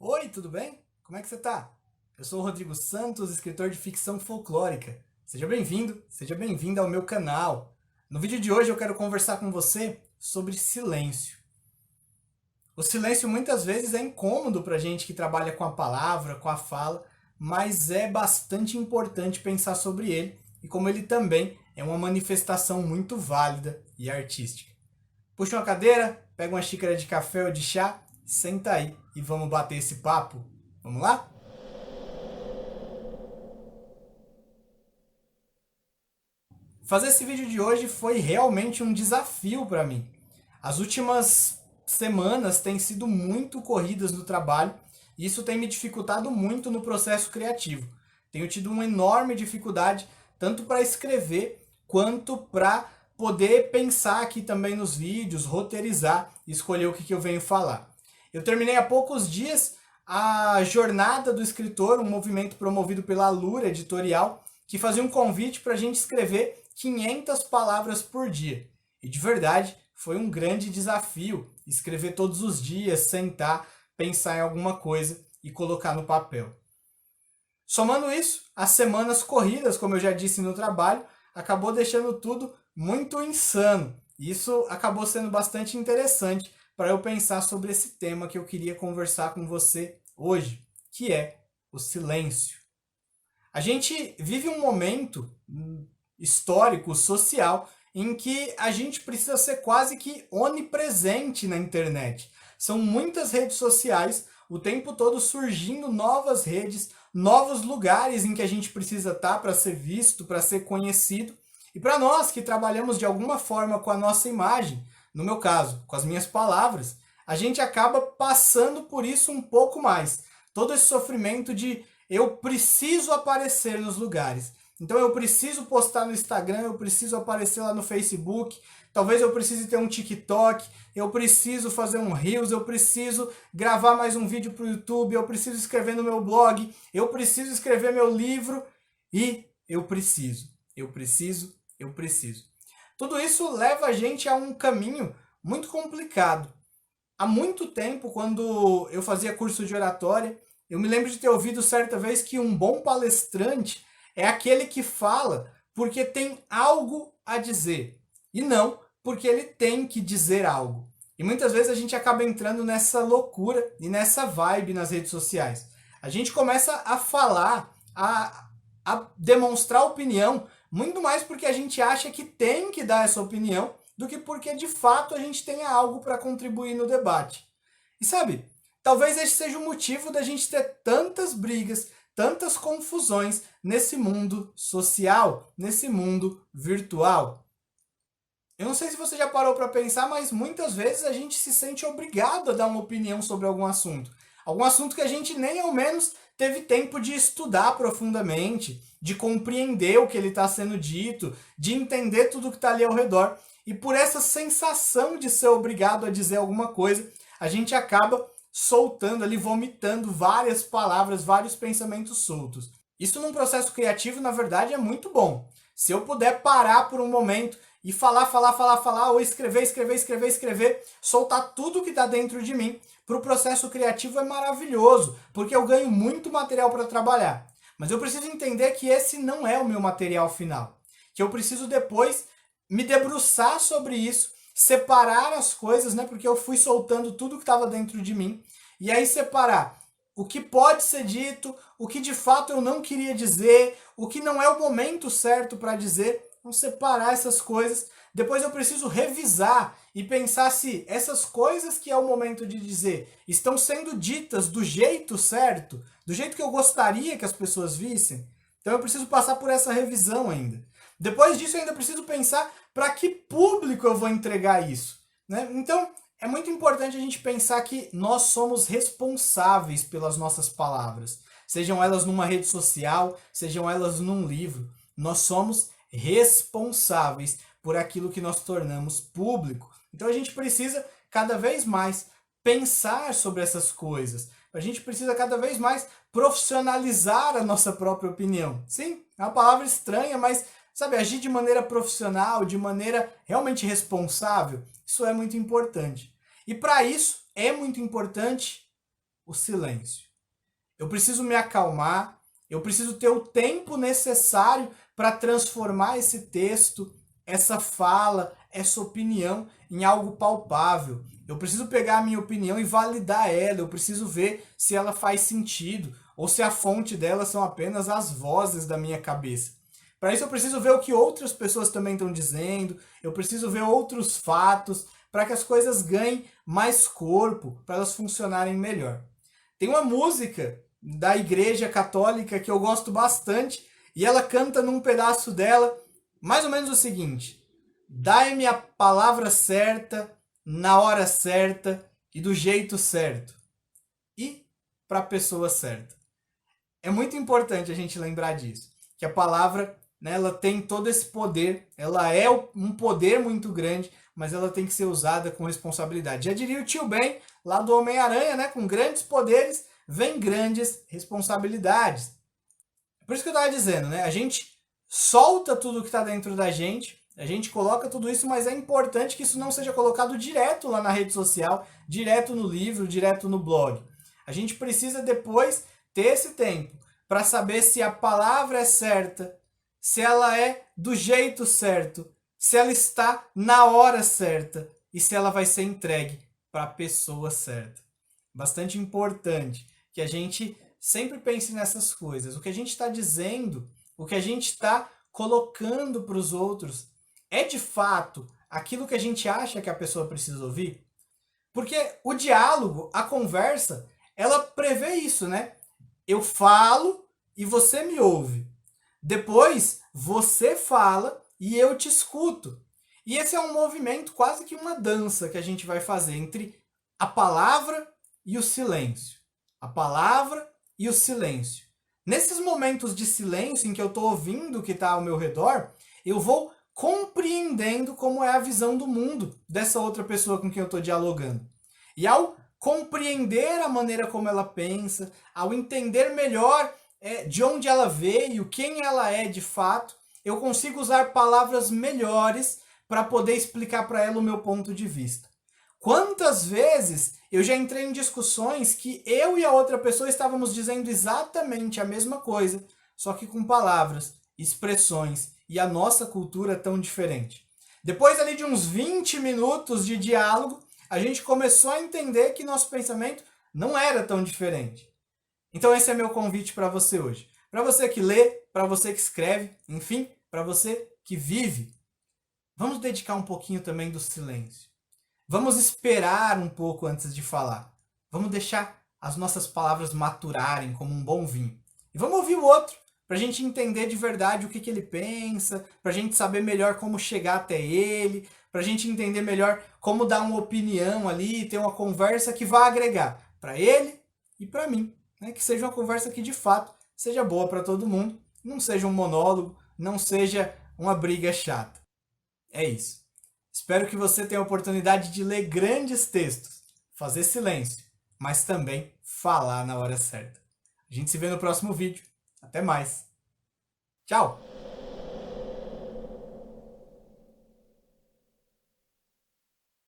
Oi, tudo bem? Como é que você tá? Eu sou o Rodrigo Santos, escritor de ficção folclórica. Seja bem-vindo, seja bem-vinda ao meu canal. No vídeo de hoje eu quero conversar com você sobre silêncio. O silêncio muitas vezes é incômodo para gente que trabalha com a palavra, com a fala, mas é bastante importante pensar sobre ele e como ele também é uma manifestação muito válida e artística. Puxa uma cadeira, pega uma xícara de café ou de chá, senta aí e vamos bater esse papo. Vamos lá? Fazer esse vídeo de hoje foi realmente um desafio para mim. As últimas semanas têm sido muito corridas no trabalho e isso tem me dificultado muito no processo criativo. Tenho tido uma enorme dificuldade tanto para escrever quanto para poder pensar aqui também nos vídeos, roteirizar e escolher o que eu venho falar. Eu terminei há poucos dias a Jornada do Escritor, um movimento promovido pela Alura Editorial, que fazia um convite para a gente escrever 500 palavras por dia. E de verdade, foi um grande desafio escrever todos os dias, sentar, pensar em alguma coisa e colocar no papel. Somando isso, as semanas corridas, como eu já disse no trabalho, acabou deixando tudo muito insano. Isso acabou sendo bastante interessante para eu pensar sobre esse tema que eu queria conversar com você hoje, que é o silêncio. A gente vive um momento histórico, social, em que a gente precisa ser quase que onipresente na internet. São muitas redes sociais, o tempo todo surgindo novas redes, novos lugares em que a gente precisa estar para ser visto, para ser conhecido. E para nós que trabalhamos de alguma forma com a nossa imagem, no meu caso, com as minhas palavras, a gente acaba passando por isso um pouco mais. Todo esse sofrimento de eu preciso aparecer nos lugares. Então eu preciso postar no Instagram, eu preciso aparecer lá no Facebook, talvez eu precise ter um TikTok, eu preciso fazer um Reels, eu preciso gravar mais um vídeo para o YouTube, eu preciso escrever no meu blog, eu preciso escrever meu livro e eu preciso. Tudo isso leva a gente a um caminho muito complicado. Há muito tempo, quando eu fazia curso de oratória, eu me lembro de ter ouvido certa vez que um bom palestrante é aquele que fala porque tem algo a dizer e não porque ele tem que dizer algo. E muitas vezes a gente acaba entrando nessa loucura e nessa vibe nas redes sociais. A gente começa a falar, a demonstrar opinião, muito mais porque a gente acha que tem que dar essa opinião do que porque de fato a gente tenha algo para contribuir no debate. E sabe, talvez esse seja o motivo da gente ter tantas brigas, tantas confusões nesse mundo social, nesse mundo virtual. Eu não sei se você já parou para pensar, mas muitas vezes a gente se sente obrigado a dar uma opinião sobre algum assunto. Algum assunto que a gente nem ao menos teve tempo de estudar profundamente, de compreender o que ele está sendo dito, de entender tudo que está ali ao redor. E por essa sensação de ser obrigado a dizer alguma coisa, a gente acaba soltando ali, vomitando várias palavras, vários pensamentos soltos. Isso num processo criativo, na verdade, é muito bom. Se eu puder parar por um momento e falar, ou escrever, soltar tudo que está dentro de mim, para o processo criativo é maravilhoso, porque eu ganho muito material para trabalhar. Mas eu preciso entender que esse não é o meu material final. Que eu preciso depois me debruçar sobre isso, separar as coisas, né? Porque eu fui soltando tudo que estava dentro de mim. E aí separar o que pode ser dito, o que de fato eu não queria dizer, o que não é o momento certo para dizer. Vamos separar essas coisas. Depois eu preciso revisar e pensar se essas coisas que é o momento de dizer estão sendo ditas do jeito certo, do jeito que eu gostaria que as pessoas vissem. Então eu preciso passar por essa revisão ainda. Depois disso eu ainda preciso pensar para que público eu vou entregar isso, né? Então é muito importante a gente pensar que nós somos responsáveis pelas nossas palavras, sejam elas numa rede social, sejam elas num livro. Nós somos responsáveis por aquilo que nós tornamos público. Então a gente precisa cada vez mais pensar sobre essas coisas. A gente precisa cada vez mais profissionalizar a nossa própria opinião. Sim, é uma palavra estranha, mas sabe, agir de maneira profissional, de maneira realmente responsável, isso é muito importante. E para isso é muito importante o silêncio. Eu preciso me acalmar, eu preciso ter o tempo necessário para transformar esse texto, essa fala, essa opinião em algo palpável. Eu preciso pegar a minha opinião e validar ela, eu preciso ver se ela faz sentido ou se a fonte dela são apenas as vozes da minha cabeça. Para isso eu preciso ver o que outras pessoas também estão dizendo, eu preciso ver outros fatos, para que as coisas ganhem mais corpo, para elas funcionarem melhor. Tem uma música da Igreja Católica que eu gosto bastante, e ela canta num pedaço dela mais ou menos o seguinte: dai-me a palavra certa, na hora certa e do jeito certo. E para a pessoa certa. É muito importante a gente lembrar disso, que a palavra, né, ela tem todo esse poder, ela é um poder muito grande, mas ela tem que ser usada com responsabilidade. Já diria o tio Ben, lá do Homem-Aranha, né, com grandes poderes vem grandes responsabilidades. Por isso que eu estava dizendo, né, a gente solta tudo que está dentro da gente, a gente coloca tudo isso, mas é importante que isso não seja colocado direto lá na rede social, direto no livro, direto no blog. A gente precisa depois ter esse tempo para saber se a palavra é certa, se ela é do jeito certo, se ela está na hora certa e se ela vai ser entregue para a pessoa certa. Bastante importante que a gente sempre pense nessas coisas. O que a gente está dizendo, o que a gente está colocando para os outros, é de fato aquilo que a gente acha que a pessoa precisa ouvir? Porque o diálogo, a conversa, ela prevê isso, né? Eu falo e você me ouve. Depois, você fala e eu te escuto. E esse é um movimento, quase que uma dança que a gente vai fazer entre a palavra e o silêncio. A palavra e o silêncio. Nesses momentos de silêncio em que eu estou ouvindo o que está ao meu redor, eu vou compreendendo como é a visão do mundo dessa outra pessoa com quem eu estou dialogando. E ao compreender a maneira como ela pensa, ao entender melhor de onde ela veio, quem ela é de fato, eu consigo usar palavras melhores para poder explicar para ela o meu ponto de vista. Quantas vezes eu já entrei em discussões que eu e a outra pessoa estávamos dizendo exatamente a mesma coisa, só que com palavras, expressões e a nossa cultura tão diferente. Depois ali de uns 20 minutos de diálogo, a gente começou a entender que nosso pensamento não era tão diferente. Então esse é meu convite para você hoje. Para você que lê, para você que escreve, enfim, para você que vive. Vamos dedicar um pouquinho também do silêncio. Vamos esperar um pouco antes de falar. Vamos deixar as nossas palavras maturarem como um bom vinho. E vamos ouvir o outro, para a gente entender de verdade o que ele pensa, para a gente saber melhor como chegar até ele, para a gente entender melhor como dar uma opinião ali, ter uma conversa que vá agregar para ele e para mim. Né? Que seja uma conversa que de fato seja boa para todo mundo, não seja um monólogo, não seja uma briga chata. É isso. Espero que você tenha a oportunidade de ler grandes textos, fazer silêncio, mas também falar na hora certa. A gente se vê no próximo vídeo. Até mais. Tchau!